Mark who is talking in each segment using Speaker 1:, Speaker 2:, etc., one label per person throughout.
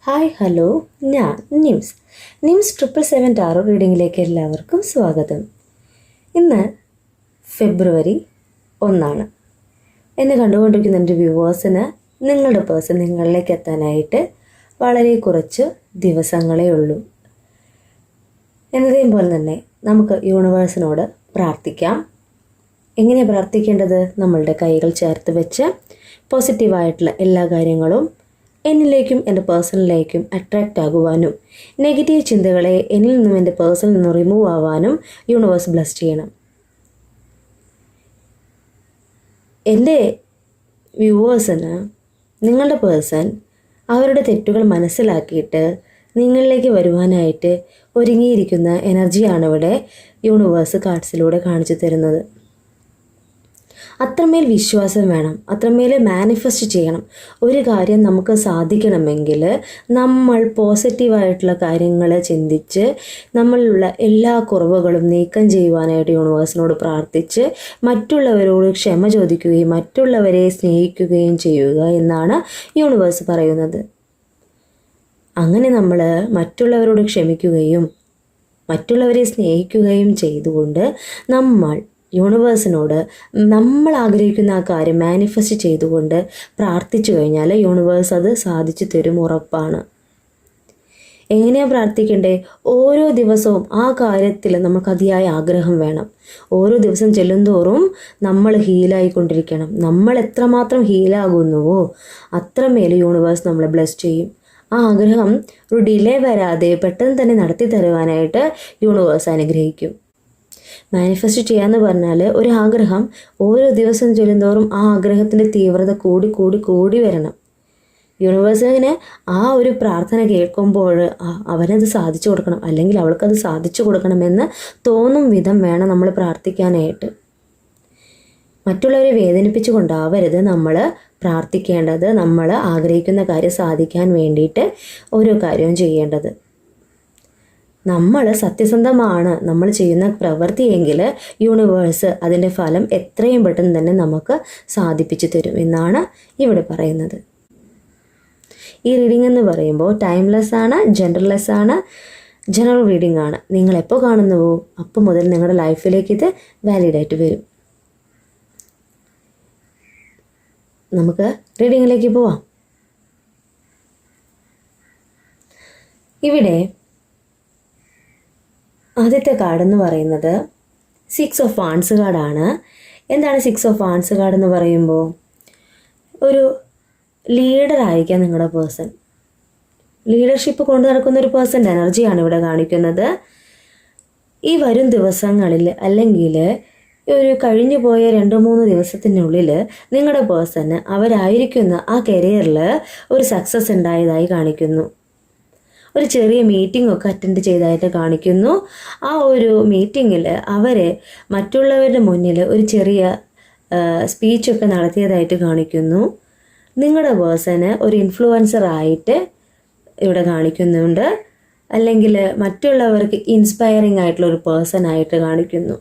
Speaker 1: Hi hello, ഞാൻ nymphs 777 taro റീഡിങ്ങിലേക്ക് എല്ലാവർക്കും സ്വാഗതം. ഇന്ന് ഫെബ്രുവരി 1. എന്നെ കണ്ടുകൊണ്ടിരിക്കുന്ന എൻ്റെ വ്യൂവേഴ്സിന് നിങ്ങളുടെ പേഴ്സൺ നിങ്ങളിലേക്ക് എത്താനായിട്ട് വളരെ കുറച്ച് ദിവസങ്ങളേ ഉള്ളൂ. എന്നതേം പോലെ തന്നെ നമുക്ക് യൂണിവേഴ്സിനോട് പ്രാർത്ഥിക്കാം. എങ്ങനെയാണ് പ്രാർത്ഥിക്കേണ്ടത്? നമ്മളുടെ കൈകൾ ചേർത്ത് വെച്ച് പോസിറ്റീവായിട്ടുള്ള എല്ലാ കാര്യങ്ങളും എന്നിലേക്കും എൻ്റെ പേഴ്സണിലേക്കും അട്രാക്റ്റ് ആകുവാനും നെഗറ്റീവ് ചിന്തകളെ എന്നിൽ നിന്നും എൻ്റെ പേഴ്സണിൽ നിന്നും റിമൂവ് ആവാനും യൂണിവേഴ്സ് ബ്ലസ് ചെയ്യണം. എൻ്റെ വ്യൂവേഴ്സിന് നിങ്ങളുടെ പേഴ്സൺ അവരുടെ തെറ്റുകൾ മനസ്സിലാക്കിയിട്ട് നിങ്ങളിലേക്ക് വരുവാനായിട്ട് ഒരുങ്ങിയിരിക്കുന്ന എനർജിയാണ് ഇവിടെ യൂണിവേഴ്സ് കാർഡ്സിലൂടെ കാണിച്ചു തരുന്നത്. അത്രമേൽ വിശ്വാസം വേണം, അത്രമേൽ മാനിഫെസ്റ്റ് ചെയ്യണം. ഒരു കാര്യം നമുക്ക് സാധിക്കണമെങ്കിൽ നമ്മൾ പോസിറ്റീവായിട്ടുള്ള കാര്യങ്ങൾ ചിന്തിച്ച് നമ്മളിലുള്ള എല്ലാ കുറവുകളും നീക്കം ചെയ്യുവാനായിട്ട് യൂണിവേഴ്സിനോട് പ്രാർത്ഥിച്ച് മറ്റുള്ളവരോട് ക്ഷമ ചോദിക്കുകയും മറ്റുള്ളവരെ സ്നേഹിക്കുകയും ചെയ്യുക എന്നാണ് യൂണിവേഴ്സ് പറയുന്നത്. അങ്ങനെ നമ്മൾ മറ്റുള്ളവരോട് ക്ഷമിക്കുകയും മറ്റുള്ളവരെ സ്നേഹിക്കുകയും ചെയ്തുകൊണ്ട് നമ്മൾ യൂണിവേഴ്സിനോട് നമ്മൾ ആഗ്രഹിക്കുന്ന ആ കാര്യം മാനിഫെസ്റ്റ് ചെയ്തുകൊണ്ട് പ്രാർത്ഥിച്ചു കഴിഞ്ഞാൽ യൂണിവേഴ്സ് അത് സാധിച്ചു തരും, ഉറപ്പാണ്. എങ്ങനെയാണ് പ്രാർത്ഥിക്കേണ്ടേ? ഓരോ ദിവസവും ആ കാര്യത്തിൽ നമുക്ക് അതിയായ ആഗ്രഹം വേണം. ഓരോ ദിവസം ചെല്ലുന്തോറും നമ്മൾ ഹീലായിക്കൊണ്ടിരിക്കണം. നമ്മൾ എത്രമാത്രം ഹീലാകുന്നുവോ അത്രമേൽ യൂണിവേഴ്സ് നമ്മളെ ബ്ലെസ് ചെയ്യും. ആ ആഗ്രഹം ഒരു ഡിലേ വരാതെ പെട്ടെന്ന് തന്നെ നടത്തി തരുവാനായിട്ട് യൂണിവേഴ്സ് അനുഗ്രഹിക്കും. മാനിഫെസ്റ്റ് ചെയ്യാന്ന് പറഞ്ഞാൽ ഒരു ആഗ്രഹം ഓരോ ദിവസം ചൊല്ലുന്തോറും ആ ആഗ്രഹത്തിൻ്റെ തീവ്രത കൂടി വരണം. യൂണിവേഴ്സിന് ആ ഒരു പ്രാർത്ഥന കേൾക്കുമ്പോൾ അവനത് സാധിച്ചു കൊടുക്കണം, അല്ലെങ്കിൽ അവൾക്കത് സാധിച്ചു കൊടുക്കണമെന്ന് തോന്നും വിധം വേണം നമ്മൾ പ്രാർത്ഥിക്കാനായിട്ട്. മറ്റുള്ളവരെ വേദനിപ്പിച്ചു കൊണ്ടാവരുത് നമ്മൾ പ്രാർത്ഥിക്കേണ്ടത്. നമ്മൾ ആഗ്രഹിക്കുന്ന കാര്യം സാധിക്കാൻ വേണ്ടിയിട്ട് ഓരോ കാര്യവും ചെയ്യേണ്ടത്. നമ്മൾ സത്യസന്ധമാണ് നമ്മൾ ചെയ്യുന്ന പ്രവൃത്തിയെങ്കിൽ യൂണിവേഴ്സ് അതിൻ്റെ ഫലം എത്രയും പെട്ടെന്ന് തന്നെ നമുക്ക് സാധിപ്പിച്ചു തരും എന്നാണ് ഇവിടെ പറയുന്നത്. ഈ റീഡിംഗ് എന്ന് പറയുമ്പോൾ ടൈംലെസ് ആണ്, ജെൻഡർലെസ് ആണ്, ജനറൽ റീഡിംഗ് ആണ്. നിങ്ങൾ എപ്പോൾ കാണുന്നുവോ അപ്പോൾ മുതൽ നിങ്ങളുടെ ലൈഫിലേക്ക് ഇത് വാലിഡായിട്ട് വരും. നമുക്ക് റീഡിങ്ങിലേക്ക് പോവാം. ഇവിടെ ആദ്യത്തെ കാർഡ് എന്ന് പറയുന്നത് 6 ഓഫ് വാൻഡ്സ് കാർഡാണ്. എന്താണ് 6 ഓഫ് വാൻഡ്സ് കാർഡ് എന്ന് പറയുമ്പോൾ? ഒരു ലീഡർ ആയിരിക്കാം നിങ്ങളുടെ പേഴ്സൺ. ലീഡർഷിപ്പ് കൊണ്ടു നടക്കുന്ന ഒരു പേഴ്സൻ്റെ എനർജിയാണ് ഇവിടെ കാണിക്കുന്നത്. ഈ വരും ദിവസങ്ങളിൽ അല്ലെങ്കിൽ ഒരു കഴിഞ്ഞു പോയ 2-3 ദിവസത്തിനുള്ളിൽ നിങ്ങളുടെ പേഴ്സണ് അവരായിരിക്കുന്ന ആ കരിയറിൽ ഒരു സക്സസ് ഉണ്ടായതായി കാണിക്കുന്നു. ഒരു ചെറിയ മീറ്റിംഗ് ഒക്കെ അറ്റൻഡ് ചെയ്തതായിട്ട് കാണിക്കുന്നു. ആ ഒരു മീറ്റിങ്ങിൽ അവർ മറ്റുള്ളവരുടെ മുന്നിൽ ഒരു ചെറിയ സ്പീച്ചൊക്കെ നടത്തിയതായിട്ട് കാണിക്കുന്നു. നിങ്ങളുടെ പേഴ്സണ് ഒരു ഇൻഫ്ലുവൻസറായിട്ട് ഇവിടെ കാണിക്കുന്നുണ്ട്, അല്ലെങ്കിൽ മറ്റുള്ളവർക്ക് ഇൻസ്പയറിംഗ് ആയിട്ടുള്ള ഒരു പേഴ്സണായിട്ട് കാണിക്കുന്നു.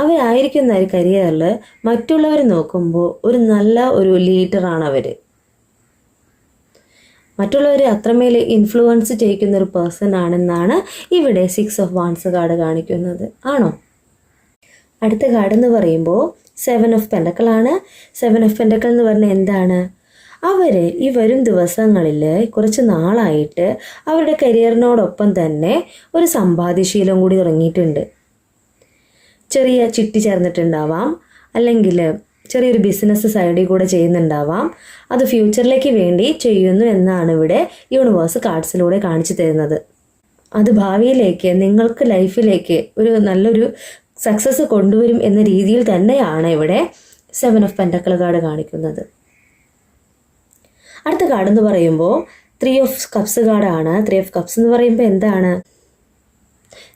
Speaker 1: അവരായിരിക്കുന്ന ഒരു കരിയറിൽ മറ്റുള്ളവർ നോക്കുമ്പോൾ ഒരു നല്ല ഒരു ലീഡറാണ് അവർ. മറ്റുള്ളവരെ അത്രമേൽ ഇൻഫ്ലുവൻസ് ചെയ്യിക്കുന്ന ഒരു പേഴ്സൺ ആണെന്നാണ് ഇവിടെ 6 ഓഫ് വാൻഡ്സ് കാർഡ് കാണിക്കുന്നത്. ആണോ? അടുത്ത കാർഡ് എന്ന് പറയുമ്പോൾ 7 ഓഫ് പെൻഡക്കിൾ ആണ്. 7 ഓഫ് പെൻഡക്കിൾ എന്ന് പറഞ്ഞാൽ എന്താണ്? അവർ ഈ വരും ദിവസങ്ങളിൽ കുറച്ച് നാളായിട്ട് അവരുടെ കരിയറിനോടൊപ്പം തന്നെ ഒരു സമ്പാദ്യശീലം കൂടി തുടങ്ങിയിട്ടുണ്ട്. ചെറിയ ചിട്ടി ചേർന്നിട്ടുണ്ടാവാം, അല്ലെങ്കിൽ ചെറിയൊരു ബിസിനസ് സൈഡിൽ കൂടെ ചെയ്യുന്നുണ്ടാവാം. അത് ഫ്യൂച്ചറിലേക്ക് വേണ്ടി ചെയ്യുന്നു എന്നാണ് ഇവിടെ യൂണിവേഴ്സ് കാർഡ്സിലൂടെ കാണിച്ചു തരുന്നത്. അത് ഭാവിയിലേക്ക് നിങ്ങൾക്ക് ലൈഫിലേക്ക് ഒരു നല്ലൊരു സക്സസ് കൊണ്ടുവരും എന്ന രീതിയിൽ തന്നെയാണ് ഇവിടെ 7 ഓഫ് പെൻഡക്കിൾ കാർഡ് കാണിക്കുന്നത്. അടുത്ത കാർഡ് എന്ന് പറയുമ്പോൾ 3 ഓഫ് കപ്സ് കാർഡാണ്. 3 ഓഫ് കപ്സ് എന്ന് പറയുമ്പോൾ എന്താണ്?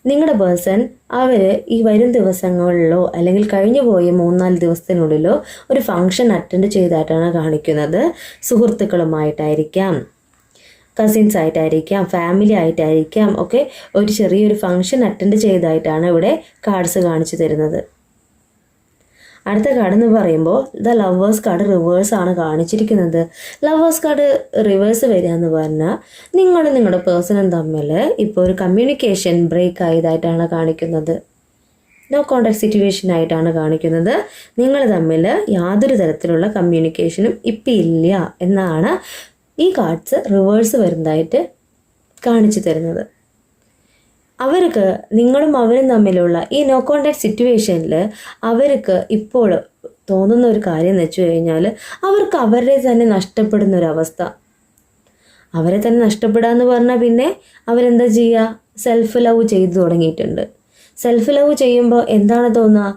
Speaker 1: നിങ്ങളുടെ പേഴ്സൺ അവർ ഈ വരും ദിവസങ്ങളിലോ അല്ലെങ്കിൽ കഴിഞ്ഞു പോയ 3-4 ദിവസത്തിനുള്ളിലോ ഒരു ഫംഗ്ഷൻ അറ്റൻഡ് ചെയ്തായിട്ടാണ് കാണിക്കുന്നത്. സുഹൃത്തുക്കളുമായിട്ടായിരിക്കാം, കസിൻസ് ആയിട്ടായിരിക്കാം, ഫാമിലി ആയിട്ടായിരിക്കാം, ഒക്കെ ഒരു ചെറിയൊരു ഫംഗ്ഷൻ അറ്റൻഡ് ചെയ്തതായിട്ടാണ് ഇവിടെ കാർഡ്സ് കാണിച്ചു തരുന്നത്. അടുത്ത കാർഡ് എന്ന് പറയുമ്പോൾ ദ ലവേഴ്സ് കാർഡ് റിവേഴ്സ് ആണ് കാണിച്ചിരിക്കുന്നത്. ലവേഴ്സ് കാർഡ് റിവേഴ്സ് വരിക എന്ന് പറഞ്ഞാൽ നിങ്ങളും നിങ്ങളുടെ പേഴ്സണും തമ്മിൽ ഇപ്പോൾ ഒരു കമ്മ്യൂണിക്കേഷൻ ബ്രേക്ക് ആയതായിട്ടാണ് കാണിക്കുന്നത്. നോ കോണ്ടാക്ട് സിറ്റുവേഷൻ ആയിട്ടാണ് കാണിക്കുന്നത്. നിങ്ങൾ തമ്മിൽ യാതൊരു തരത്തിലുള്ള കമ്മ്യൂണിക്കേഷനും ഇപ്പം ഇല്ല എന്നാണ് ഈ കാർഡ്സ് റിവേഴ്സ് വരുന്നതായിട്ട് കാണിച്ചു തരുന്നത്. അവർക്ക് നിങ്ങളും അവരും തമ്മിലുള്ള ഈ നോ കോണ്ടാക്ട് സിറ്റുവേഷനിൽ അവർക്ക് ഇപ്പോൾ തോന്നുന്ന ഒരു കാര്യം എന്ന് വെച്ച് കഴിഞ്ഞാൽ അവർക്ക് അവരെ തന്നെ നഷ്ടപ്പെടുന്ന ഒരവസ്ഥ. അവരെ തന്നെ നഷ്ടപ്പെടുക എന്ന് പറഞ്ഞാൽ പിന്നെ അവരെന്താ ചെയ്യുക? സെൽഫ് ലവ് ചെയ്തു തുടങ്ങിയിട്ടുണ്ട്. സെൽഫ് ലവ് ചെയ്യുമ്പോൾ എന്താണ് തോന്നുക?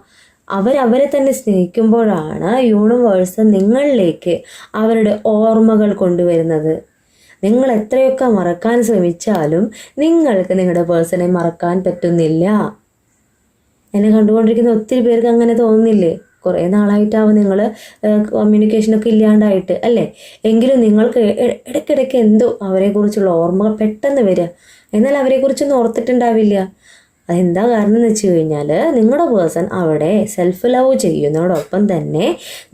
Speaker 1: അവരവരെ തന്നെ സ്നേഹിക്കുമ്പോഴാണ് യൂണിവേഴ്സ് നിങ്ങളിലേക്ക് അവരുടെ ഓർമ്മകൾ കൊണ്ടുവരുന്നത്. നിങ്ങൾ എത്രയൊക്കെ മറക്കാൻ ശ്രമിച്ചാലും നിങ്ങൾക്ക് നിങ്ങളുടെ പേഴ്സണെ മറക്കാൻ പറ്റുന്നില്ല. എന്നെ കണ്ടുകൊണ്ടിരിക്കുന്ന ഒത്തിരി പേർക്ക് അങ്ങനെ തോന്നുന്നില്ലേ? കുറേ നാളായിട്ടാവും നിങ്ങൾ കമ്മ്യൂണിക്കേഷനൊക്കെ ഇല്ലാണ്ടായിട്ട് അല്ലേ? എങ്കിലും നിങ്ങൾക്ക് ഇടയ്ക്കിടയ്ക്ക് എന്തോ അവരെക്കുറിച്ചുള്ള ഓർമ്മകൾ പെട്ടെന്ന് വരിക, എന്നാൽ അവരെക്കുറിച്ചൊന്നും ഓർത്തിട്ടുണ്ടാവില്ല. അതെന്താ കാരണം എന്ന് വെച്ച് കഴിഞ്ഞാൽ നിങ്ങളുടെ പേഴ്സൺ അവിടെ സെൽഫ് ലവ് ചെയ്യുന്നതോടൊപ്പം തന്നെ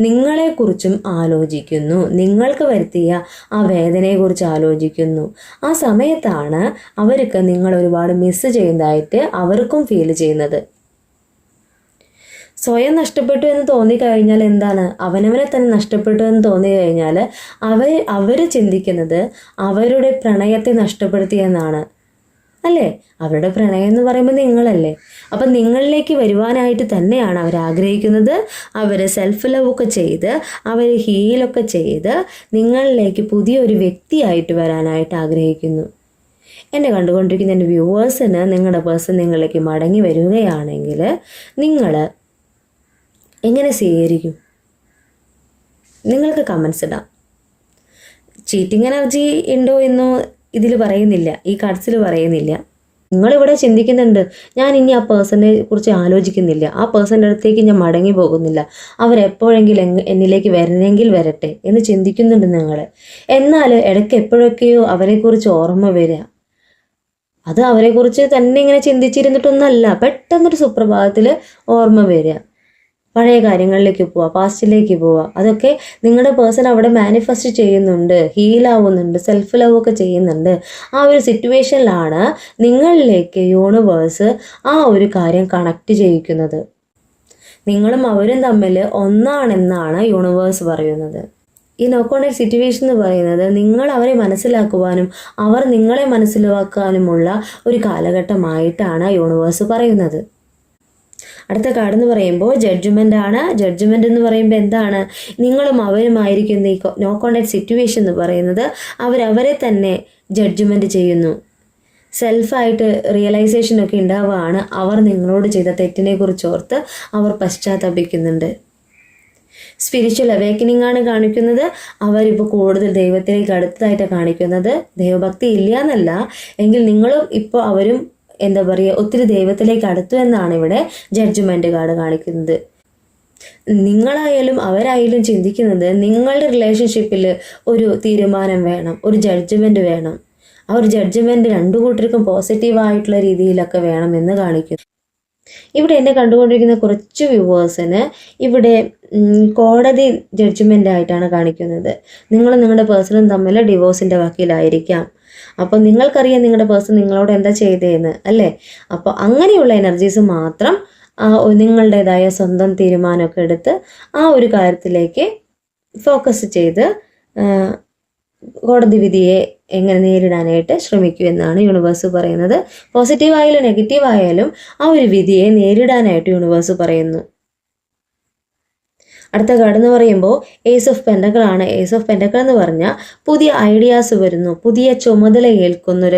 Speaker 1: നിങ്ങളെക്കുറിച്ചും ആലോചിക്കുന്നു, നിങ്ങൾക്ക് വരുത്തിയ ആ വേദനയെക്കുറിച്ച് ആലോചിക്കുന്നു. ആ സമയത്താണ് അവർക്ക് നിങ്ങൾ ഒരുപാട് മിസ് ചെയ്യുന്നതായിട്ട് അവർക്കും ഫീൽ ചെയ്യുന്നത്. സ്വയം നഷ്ടപ്പെട്ടു എന്ന് തോന്നിക്കഴിഞ്ഞാൽ എന്താണ്? അവനവനെ തന്നെ നഷ്ടപ്പെട്ടു എന്ന് തോന്നിക്കഴിഞ്ഞാൽ അവർ ചിന്തിക്കുന്നത് അവരുടെ പ്രണയത്തെ നഷ്ടപ്പെടുത്തിയെന്നാണ് അല്ലേ? അവരുടെ പ്രണയം എന്ന് പറയുമ്പോൾ നിങ്ങളല്ലേ. അപ്പം നിങ്ങളിലേക്ക് വരുവാനായിട്ട് തന്നെയാണ് അവർ ആഗ്രഹിക്കുന്നത്. അവർ സെൽഫ് ലവ് ഒക്കെ ചെയ്ത് അവർ ഹീലൊക്കെ ചെയ്ത് നിങ്ങളിലേക്ക് പുതിയൊരു വ്യക്തിയായിട്ട് വരാനായിട്ട് ആഗ്രഹിക്കുന്നു. എന്നെ കണ്ടുകൊണ്ടിരിക്കുന്ന എൻ്റെ വ്യൂവേഴ്സിന് നിങ്ങളുടെ പേഴ്സൺ നിങ്ങളിലേക്ക് മടങ്ങി വരികയാണെങ്കിൽ നിങ്ങൾ എങ്ങനെ സ്വീകരിക്കും? നിങ്ങൾക്ക് കമൻസ് ഇടാം. ചീറ്റിംഗ് എനർജി ഉണ്ടോ എന്നോ ഇതിൽ പറയുന്നില്ല, ഈ കാർഡ്സിൽ പറയുന്നില്ല. നിങ്ങളിവിടെ ചിന്തിക്കുന്നുണ്ട്, ഞാൻ ഇനി ആ പേഴ്സണെ കുറിച്ച് ആലോചിക്കുന്നില്ല, ആ പേഴ്സൻ്റെ അടുത്തേക്ക് ഞാൻ മടങ്ങി പോകുന്നില്ല, അവരെപ്പോഴെങ്കിലും എന്നിലേക്ക് വരണമെങ്കിൽ വരട്ടെ എന്ന് ചിന്തിക്കുന്നുണ്ട് നിങ്ങൾ. എന്നാൽ ഇടയ്ക്ക് എപ്പോഴൊക്കെയോ അവരെക്കുറിച്ച് ഓർമ്മ വരിക. അത് അവരെക്കുറിച്ച് തന്നെ ഇങ്ങനെ ചിന്തിച്ചിരുന്നിട്ടൊന്നല്ല, പെട്ടെന്നൊരു സുപ്രഭാതത്തിൽ ഓർമ്മ വരിക. പഴയ കാര്യങ്ങളിലേക്ക് പോവുക, പാസ്റ്റിലേക്ക് പോവുക. അതൊക്കെ നിങ്ങളുടെ പേഴ്സൺ അവിടെ മാനിഫെസ്റ്റ് ചെയ്യുന്നുണ്ട്, ഹീലാവുന്നുണ്ട്, സെൽഫ് ലവ് ഒക്കെ ചെയ്യുന്നുണ്ട്. ആ ഒരു സിറ്റുവേഷനിലാണ് നിങ്ങളിലേക്ക് യൂണിവേഴ്സ് ആ ഒരു കാര്യം കണക്ട് ചെയ്യിക്കുന്നത്. നിങ്ങളും അവരും തമ്മിൽ ഒന്നാണെന്നാണ് യൂണിവേഴ്സ് പറയുന്നത്. ഈ നോ കോണ്ടാക്ട് സിറ്റുവേഷൻ എന്ന് പറയുന്നത് നിങ്ങൾ അവരെ മനസ്സിലാക്കുവാനും അവർ നിങ്ങളെ മനസ്സിലാക്കാനുമുള്ള ഒരു കാലഘട്ടമായിട്ടാണ് യൂണിവേഴ്സ് പറയുന്നത്. അടുത്ത കാർഡ് എന്ന് പറയുമ്പോൾ ജഡ്ജ്മെൻ്റ് ആണ്. ജഡ്ജ്മെൻ്റ് എന്ന് പറയുമ്പോൾ എന്താണ്? നിങ്ങളും അവരുമായിരിക്കുന്ന ഈ നോ കോണ്ടാക്ട് സിറ്റുവേഷൻ എന്ന് പറയുന്നത് അവരവരെ തന്നെ ജഡ്ജ്മെൻറ്റ് ചെയ്യുന്നു. സെൽഫായിട്ട് റിയലൈസേഷനൊക്കെ ഉണ്ടാവുകയാണ്. അവർ നിങ്ങളോട് ചെയ്ത തെറ്റിനെ കുറിച്ച് ഓർത്ത് അവർ പശ്ചാത്തപിക്കുന്നുണ്ട്. സ്പിരിച്വൽ അവേക്കനിങ് ആണ് കാണിക്കുന്നത്. അവരിപ്പോൾ കൂടുതൽ ദൈവത്തിലേക്ക് അടുത്തതായിട്ട് കാണിക്കുന്നത്. ദൈവഭക്തി ഇല്ല എന്നല്ല, എങ്കിൽ നിങ്ങളും ഇപ്പോൾ അവരും എന്താ പറയുക ഒത്തിരി ദൈവത്തിലേക്ക് അടുത്തു എന്നാണ് ഇവിടെ ജഡ്ജ്മെൻ്റ് കാർഡ് കാണിക്കുന്നത്. നിങ്ങളായാലും അവരായാലും ചിന്തിക്കുന്നത് നിങ്ങളുടെ റിലേഷൻഷിപ്പിൽ ഒരു തീരുമാനം വേണം, ഒരു ജഡ്ജ്മെൻറ്റ് വേണം. ആ ഒരു ജഡ്ജ്മെൻറ്റ് രണ്ടു കൂട്ടർക്കും പോസിറ്റീവായിട്ടുള്ള രീതിയിലൊക്കെ വേണമെന്ന് കാണിക്കുന്നു. ഇവിടെ എന്നെ കണ്ടുകൊണ്ടിരിക്കുന്ന കുറച്ച് വ്യൂവേഴ്സിന് ഇവിടെ കോടതി ജഡ്ജ്മെൻ്റ് ആയിട്ടാണ് കാണിക്കുന്നത്. നിങ്ങളും നിങ്ങളുടെ പേഴ്സണും തമ്മിൽ ഡിവോഴ്സിൻ്റെ വക്കീലായിരിക്കാം. അപ്പോൾ നിങ്ങൾക്കറിയാം നിങ്ങളുടെ പേഴ്സൺ നിങ്ങളോട് എന്താ ചെയ്തതെന്ന് അല്ലേ? അപ്പോൾ അങ്ങനെയുള്ള എനർജീസ് മാത്രം നിങ്ങളുടേതായ സ്വന്തം തീരുമാനമൊക്കെ എടുത്ത് ആ ഒരു കാര്യത്തിലേക്ക് ഫോക്കസ് ചെയ്ത് കോടതി വിധിയെ എങ്ങനെ നേരിടാനായിട്ട് ശ്രമിക്കൂ എന്നാണ് യൂണിവേഴ്സ് പറയുന്നത്. പോസിറ്റീവ് ആയാലും നെഗറ്റീവ് ആയാലും ആ ഒരു വിധിയെ നേരിടാനായിട്ട് യൂണിവേഴ്സ് പറയുന്നു. അടുത്ത കാർഡ് എന്ന് പറയുമ്പോൾ ഏസ് ഓഫ് പെൻഡക്കിൾ ആണ്. ഏസ് ഓഫ് പെൻഡക്കിൾ എന്ന് പറഞ്ഞാൽ പുതിയ ഐഡിയാസ് വരുന്നു, പുതിയ ചുമതല ഏൽക്കുന്ന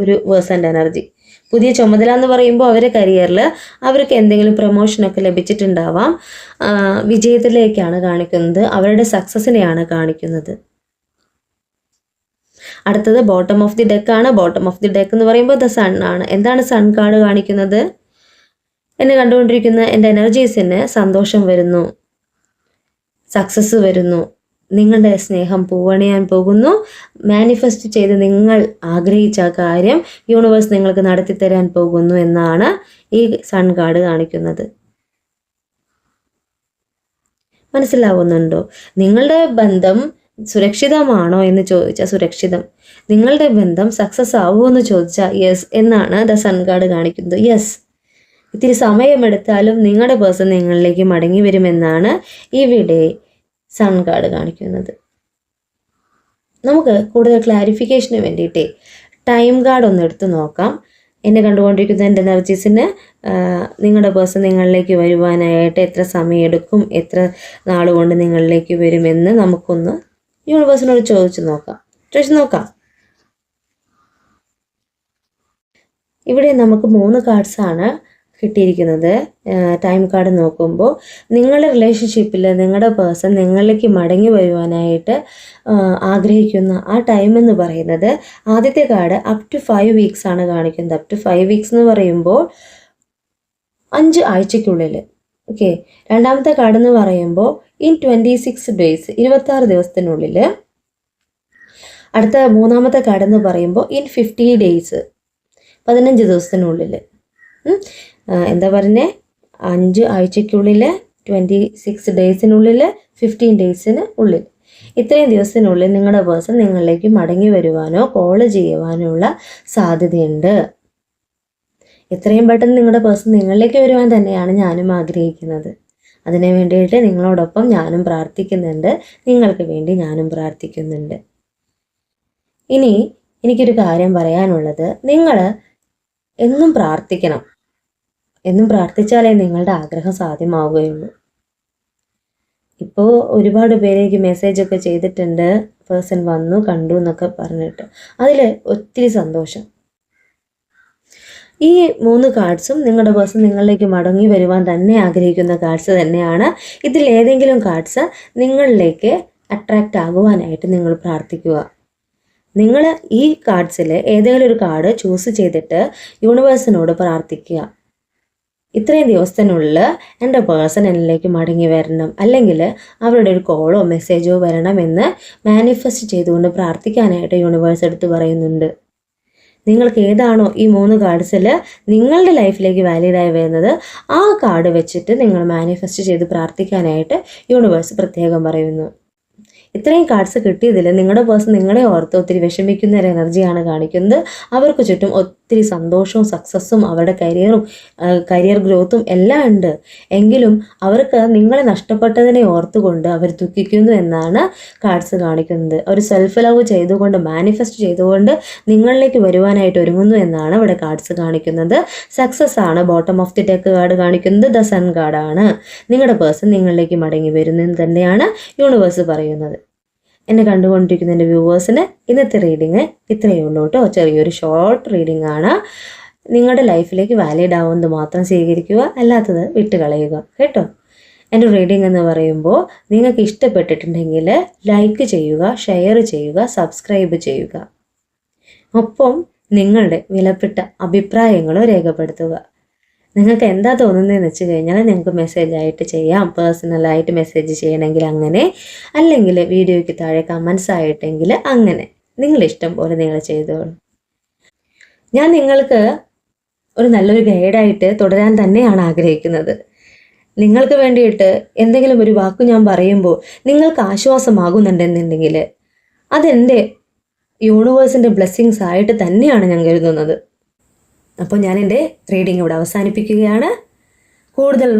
Speaker 1: ഒരു പേഴ്സൻ്റെ എനർജി. പുതിയ ചുമതല എന്ന് പറയുമ്പോൾ അവരുടെ കരിയറിൽ അവർക്ക് എന്തെങ്കിലും പ്രൊമോഷനൊക്കെ ലഭിച്ചിട്ടുണ്ടാവാം. വിജയത്തിലേക്കാണ് കാണിക്കുന്നത്, അവരുടെ സക്സസിനെയാണ് കാണിക്കുന്നത്. അടുത്തത് ബോട്ടം ഓഫ് ദി ഡെക്ക് ആണ്. ബോട്ടം ഓഫ് ദി ഡെക്ക് എന്ന് പറയുമ്പോൾ ദ സൺ ആണ്. എന്താണ് സൺ കാർഡ് കാണിക്കുന്നത്? എന്നെ കണ്ടുകൊണ്ടിരിക്കുന്ന എൻ്റെ എനർജീസിന് സന്തോഷം വരുന്നു, സക്സസ് വരുന്നു, നിങ്ങളുടെ സ്നേഹം പൂവണിയാൻ പോകുന്നു, മാനിഫെസ്റ്റ് ചെയ്ത് നിങ്ങൾ ആഗ്രഹിച്ച ആ കാര്യം യൂണിവേഴ്സ് നിങ്ങൾക്ക് നടത്തിത്തരാൻ പോകുന്നു എന്നാണ് ഈ സൺ കാർഡ് കാണിക്കുന്നത്. മനസ്സിലാവുന്നുണ്ടോ? നിങ്ങളുടെ ബന്ധം സുരക്ഷിതമാണോ എന്ന് ചോദിച്ചാൽ സുരക്ഷിതം. നിങ്ങളുടെ ബന്ധം സക്സസ് ആവുമോ എന്ന് ചോദിച്ചാൽ യെസ് എന്നാണ് ദ സൺ കാർഡ് കാണിക്കുന്നത്. യെസ്, ഇത്തിരി സമയമെടുത്താലും നിങ്ങളുടെ പേഴ്സൺ നിങ്ങളിലേക്ക് മടങ്ങി വരുമെന്നാണ് ഇവിടെ സൺ കാർഡ് കാണിക്കുന്നത്. നമുക്ക് കൂടുതൽ ക്ലാരിഫിക്കേഷന് വേണ്ടിയിട്ടേ ടൈം കാർഡ് ഒന്ന് എടുത്ത് നോക്കാം. എന്നെ കണ്ടുകൊണ്ടിരിക്കുന്ന എൻ്റെ എനർജീസിന് നിങ്ങളുടെ പേഴ്സൺ നിങ്ങളിലേക്ക് വരുവാനായിട്ട് എത്ര സമയമെടുക്കും, എത്ര നാളുകൊണ്ട് നിങ്ങളിലേക്ക് വരുമെന്ന് നമുക്കൊന്ന് യൂണിവേഴ്സിനോട് ചോദിച്ചു നോക്കാം. ഇവിടെ നമുക്ക് 3 കാർഡ്സാണ് കിട്ടിയിരിക്കുന്നത്. ടൈം കാർഡ് നോക്കുമ്പോൾ നിങ്ങളുടെ റിലേഷൻഷിപ്പിൽ നിങ്ങളുടെ പേഴ്സൺ നിങ്ങളിലേക്ക് മടങ്ങി വരുവാനായിട്ട് ആഗ്രഹിക്കുന്ന ആ ടൈം എന്ന് പറയുന്നത്, ആദ്യത്തെ കാർഡ് അപ് ടു 5 വീക്സ് ആണ് കാണിക്കുന്നത്. അപ് ടു 5 വീക്സ് എന്ന് പറയുമ്പോൾ 5 ആഴ്ചയ്ക്കുള്ളിൽ. ഓക്കെ. രണ്ടാമത്തെ കാർഡ് എന്ന് പറയുമ്പോൾ ഇൻ 26 ഡേയ്സ്, 26 ദിവസത്തിനുള്ളിൽ. അടുത്ത മൂന്നാമത്തെ കാർഡ് എന്ന് പറയുമ്പോൾ ഇൻ 50 ഡേയ്സ്, 15 ദിവസത്തിനുള്ളിൽ. എന്താ പറഞ്ഞേ? 5 ആഴ്ചയ്ക്കുള്ളിൽ, 26 ഡേയ്സിനുള്ളിൽ, 15 ഡേയ്സിന് ഉള്ളിൽ. ഇത്രയും ദിവസത്തിനുള്ളിൽ നിങ്ങളുടെ പേഴ്സൺ നിങ്ങളിലേക്ക് മടങ്ങി വരുവാനോ കോള് ചെയ്യുവാനോ ഉള്ള സാധ്യതയുണ്ട്. എത്രയും പെട്ടെന്ന് നിങ്ങളുടെ പേഴ്സൺ നിങ്ങളിലേക്ക് വരുവാൻ തന്നെയാണ് ഞാനും ആഗ്രഹിക്കുന്നത്. അതിനു വേണ്ടിയിട്ട് നിങ്ങളോടൊപ്പം ഞാനും പ്രാർത്ഥിക്കുന്നുണ്ട്, നിങ്ങൾക്ക് വേണ്ടി ഞാനും പ്രാർത്ഥിക്കുന്നുണ്ട്. ഇനി എനിക്കൊരു കാര്യം പറയാനുള്ളത്, നിങ്ങൾ എന്നും പ്രാർത്ഥിക്കണം. എന്നും പ്രാർത്ഥിച്ചാലേ നിങ്ങളുടെ ആഗ്രഹം സാധ്യമാവുകയുള്ളൂ. ഇപ്പോൾ ഒരുപാട് പേരേക്ക് മെസ്സേജൊക്കെ ചെയ്തിട്ടുണ്ട്, പേഴ്സൺ വന്നു കണ്ടു എന്നൊക്കെ പറഞ്ഞിട്ട്. അതിൽ ഒത്തിരി സന്തോഷം. ഈ 3 കാർഡ്സും നിങ്ങളുടെ പേഴ്സൺ നിങ്ങളിലേക്ക് മടങ്ങി വരുവാൻ തന്നെ ആഗ്രഹിക്കുന്ന കാർഡ്സ് തന്നെയാണ്. ഇതിൽ ഏതെങ്കിലും കാർഡ്സ് നിങ്ങളിലേക്ക് അട്രാക്റ്റ് ആകുവാനായിട്ട് നിങ്ങൾ പ്രാർത്ഥിക്കുക. നിങ്ങൾ ഈ കാർഡ്സിൽ ഏതെങ്കിലും ഒരു കാർഡ് ചൂസ് ചെയ്തിട്ട് യൂണിവേഴ്സിനോട് പ്രാർത്ഥിക്കുക. ഇത്രയും ദിവസത്തിനുള്ളിൽ എൻ്റെ പേഴ്സൺ എന്നിലേക്ക് മടങ്ങി വരണം, അല്ലെങ്കിൽ അവരുടെ ഒരു കോളോ മെസ്സേജോ വരണമെന്ന് മാനിഫെസ്റ്റ് ചെയ്തുകൊണ്ട് പ്രാർത്ഥിക്കാനായിട്ട് യൂണിവേഴ്സ് എടുത്ത് പറയുന്നുണ്ട്. നിങ്ങൾക്ക് ഏതാണോ ഈ 3 കാർഡ്സിൽ നിങ്ങളുടെ ലൈഫിലേക്ക് വാലിഡായി വരുന്നത്, ആ കാർഡ് വെച്ചിട്ട് നിങ്ങൾ മാനിഫെസ്റ്റ് ചെയ്ത് പ്രാർത്ഥിക്കാനായിട്ട് യൂണിവേഴ്സ് പ്രത്യേകം പറയുന്നു. ഇത്രയും കാർഡ്സ് കിട്ടിയതിൽ നിങ്ങളുടെ പേഴ്സൺ നിങ്ങളെ ഓർത്ത് ഒത്തിരി വിഷമിക്കുന്ന ഒരു എനർജിയാണ് കാണിക്കുന്നത്. അവർക്ക് ചുറ്റും ഒത്തിരി സന്തോഷവും സക്സസ്സും അവരുടെ കരിയർ ഗ്രോത്തും എല്ലാം ഉണ്ട്. എങ്കിലും അവർക്ക് നിങ്ങളെ നഷ്ടപ്പെട്ടതിനെ ഓർത്തുകൊണ്ട് അവർ ദുഃഖിക്കുന്നു എന്നാണ് കാർഡ്സ് കാണിക്കുന്നത്. അവർ സെൽഫ് ലവ് ചെയ്തുകൊണ്ട് മാനിഫെസ്റ്റ് ചെയ്തുകൊണ്ട് നിങ്ങളിലേക്ക് വരുവാനായിട്ട് ഒരുങ്ങുന്നു എന്നാണ് ഇവിടെ കാർഡ്സ് കാണിക്കുന്നത്. സക്സസ് ആണ് bottom of the deck card കാണിക്കുന്നത്. ദ സൺ കാർഡാണ്. നിങ്ങളുടെ പേഴ്സൺ നിങ്ങളിലേക്ക് മടങ്ങി വരുന്നെന്ന് തന്നെയാണ് യൂണിവേഴ്സ് പറയുന്നത്. എന്നെ കണ്ടുകൊണ്ടിരിക്കുന്ന എൻ്റെ വ്യൂവേഴ്സിന് ഇന്നത്തെ റീഡിങ് ഇത്രയേ ഉള്ളൂ കേട്ടോ. ചെറിയൊരു ഷോർട്ട് റീഡിംഗ് ആണ്. നിങ്ങളുടെ ലൈഫിലേക്ക് വാലിഡ് ആവുന്നത് മാത്രം സ്വീകരിക്കുക, അല്ലാത്തത് വിട്ടുകളയുക കേട്ടോ. എൻ്റെ റീഡിംഗ് എന്ന് പറയുമ്പോൾ നിങ്ങൾക്ക് ഇഷ്ടപ്പെട്ടിട്ടുണ്ടെങ്കിൽ ലൈക്ക് ചെയ്യുക, ഷെയർ ചെയ്യുക, സബ്സ്ക്രൈബ് ചെയ്യുക. ഒപ്പം നിങ്ങളുടെ വിലപ്പെട്ട അഭിപ്രായങ്ങളും രേഖപ്പെടുത്തുക. നിങ്ങൾക്ക് എന്താ തോന്നുന്നതെന്ന് വെച്ച് കഴിഞ്ഞാൽ നിങ്ങൾക്ക് മെസ്സേജായിട്ട് ചെയ്യാം. പേഴ്സണലായിട്ട് മെസ്സേജ് ചെയ്യണമെങ്കിൽ അങ്ങനെ, അല്ലെങ്കിൽ വീഡിയോയ്ക്ക് താഴെ കമൻസ് ആയിട്ടെങ്കിൽ അങ്ങനെ. നിങ്ങളിഷ്ടം പോലെ നിങ്ങൾ ചെയ്തോളൂ. ഞാൻ നിങ്ങൾക്ക് ഒരു നല്ലൊരു ഗൈഡായിട്ട് തുടരാൻ തന്നെയാണ് ആഗ്രഹിക്കുന്നത്. നിങ്ങൾക്ക് വേണ്ടിയിട്ട് എന്തെങ്കിലും ഒരു വാക്ക് ഞാൻ പറയുമ്പോൾ നിങ്ങൾക്ക് ആശ്വാസമാകുന്നുണ്ടെന്നുണ്ടെങ്കിൽ അതെൻ്റെ യൂണിവേഴ്സിൻ്റെ ബ്ലെസ്സിങ്സ് ആയിട്ട് തന്നെയാണ് ഞാൻ കരുതുന്നത്. അപ്പോൾ ഞാൻ എൻ്റെ റീഡിംഗ് ഇവിടെ അവസാനിപ്പിക്കുകയാണ്. കൂടുതൽ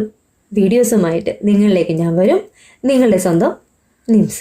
Speaker 1: വീഡിയോസുമായിട്ട് നിങ്ങളിലേക്ക് ഞാൻ വരും. നിങ്ങളുടെ സ്വന്തം നിംസ്.